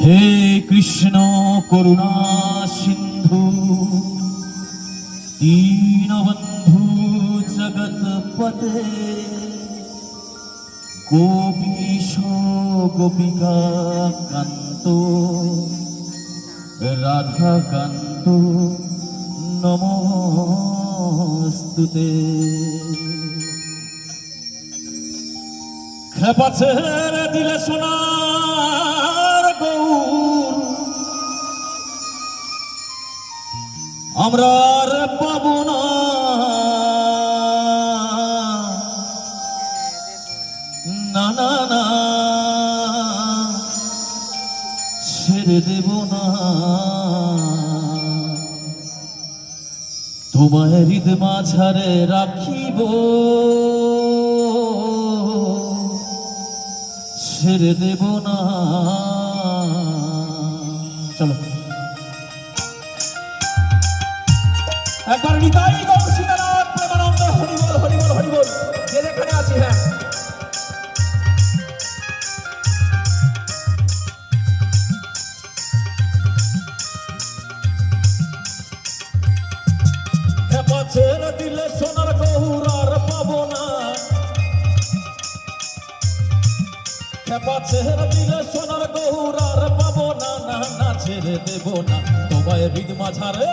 হে কৃষ্ণ করুণা সিন্ধু দীনবন্ধু জগৎপতে গোপীশ গোপিকা কান্ত রাধাকান্ত নমস্তুতে। খেপা ছেড়ে দিলে সোনার গৌর আমরা আর পাবো না, না না না ছেড়ে দেব না। তোমায় হৃদ মাঝারে রাখিব, ছেড়ে দেব না। চলো একবার নিতাই গৌর সীতানাথ প্রেমানন্দ হরি বল হরি বল হরি বল। যে যেখানে আছি হ্যাঁ খেপা ছেড়ে দিলে সোনার গৌর আর পাবো না, খেপা ছেড়ে দিলে সোনার গৌর আর পাবো না, না না ছেড়ে দেব না। তোমায় হৃদ মাঝারে,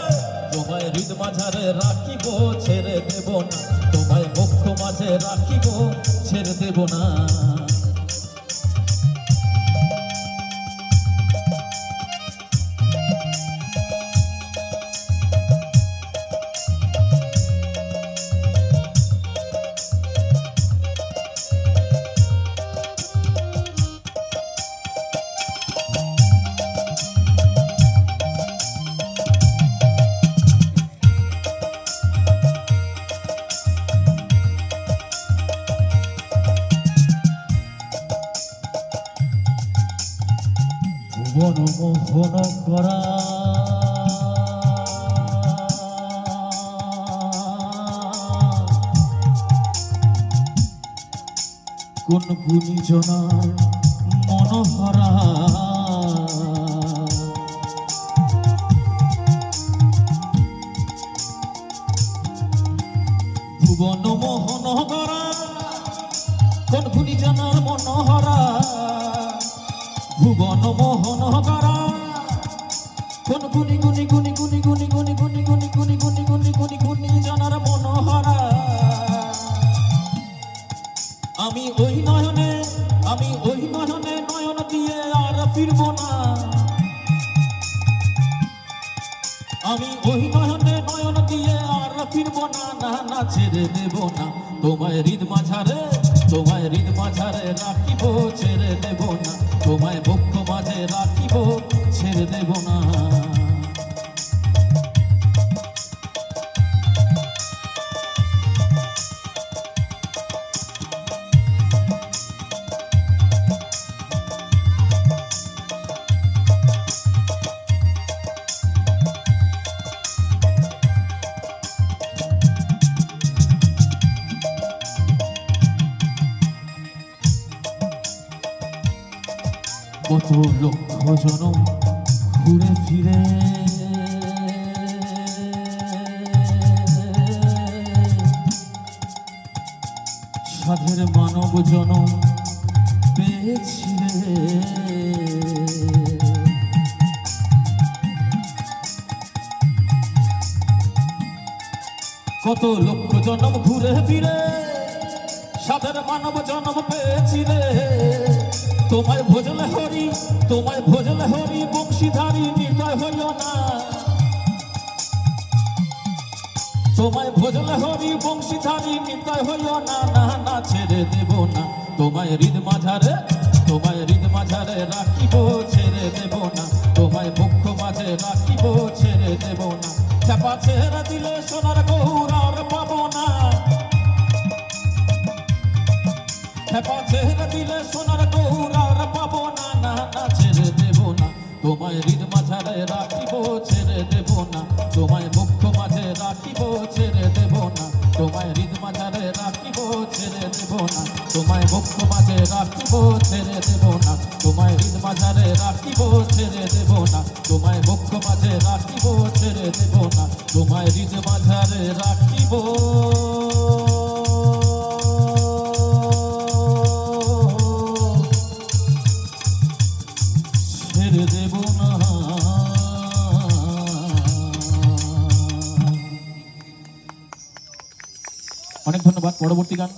তোমায় হৃদ মাঝারে রাখিব, ছেড়ে দেব না। তোমায় বক্ষ মাঝে রাখিব, ছেড়ে দেব না। ভুবন মোহন করা কোন গুণীজনার মনোহরা, ভুবন মোহন করা কোন গুণীজনার মনোহরা, ভুবন মোহন করা কোন গুনি গুনি গুনি গুনি গুনি গুনি গুনি গুনি গুনি গুনি গুনি গুনি গুনি জানার মনোহরা। আমি ওই নয়নে, আমি ওই নয়নে নয়ন দিয়ে আর ফিরব না, আমি ওই নয়নে নয়ন দিয়ে আর ফিরব না, না না ছেড়ে দেব না। তোমায় হৃদ মাঝারে, তোমায় হৃদ মাঝারে রাখিব, ছেড়ে দেব না। তোমায় বক্ষ মাঝে রাখিব, ছেড়ে দেব না। কত লক্ষ জনম ঘুরে ফিরে সাধের মানব জনম পেয়েছিলে, কত লক্ষ জনম ঘুরে ফিরে সাধের মানব জনম পেয়েছিলে। তোমায় ভজলে হরি, তোমায় ভজলে হরি বংশীধারী নির্দয় হইও না, তোমায় ভজলে হরি বংশীধারী নির্দয় হইও না, না না ছেড়ে দেব না। তোমায় হৃদ মাঝারে, তোমায় হৃদ মাঝারে রাখিব, ছেড়ে দেব না। তোমায় বক্ষ মাঝে রাখিব, ছেড়ে দেব না। খেপা ছেড়ে দিলে সোনার গৌর আর পাবো না, খেপা ছেড়ে দিলে সোনার গৌর আর পাবো না, না না ছেড়ে দেব না। তোমায় হৃদ মাঝারে রাখিব, ছেড়ে দেব না। তোমায় বক্ষ মাঝে রাখিব, ছেড়ে দেব না। তোমায় হৃদ মাঝারে রাখিব, ছেড়ে দেব দেব না তোমায় মুক্ত মাঝে রাখিব ছেড়ে দেব না তোমায় হৃদ মাঝারে রাখিব ছেড়ে দেব না তোমায় মুক্ত মাঝে রাখিব ছেড়ে দেব না তোমায় হৃদ মাঝারে রাখিব ছেড়ে দেব না। অনেক ধন্যবাদ। পরবর্তী গান।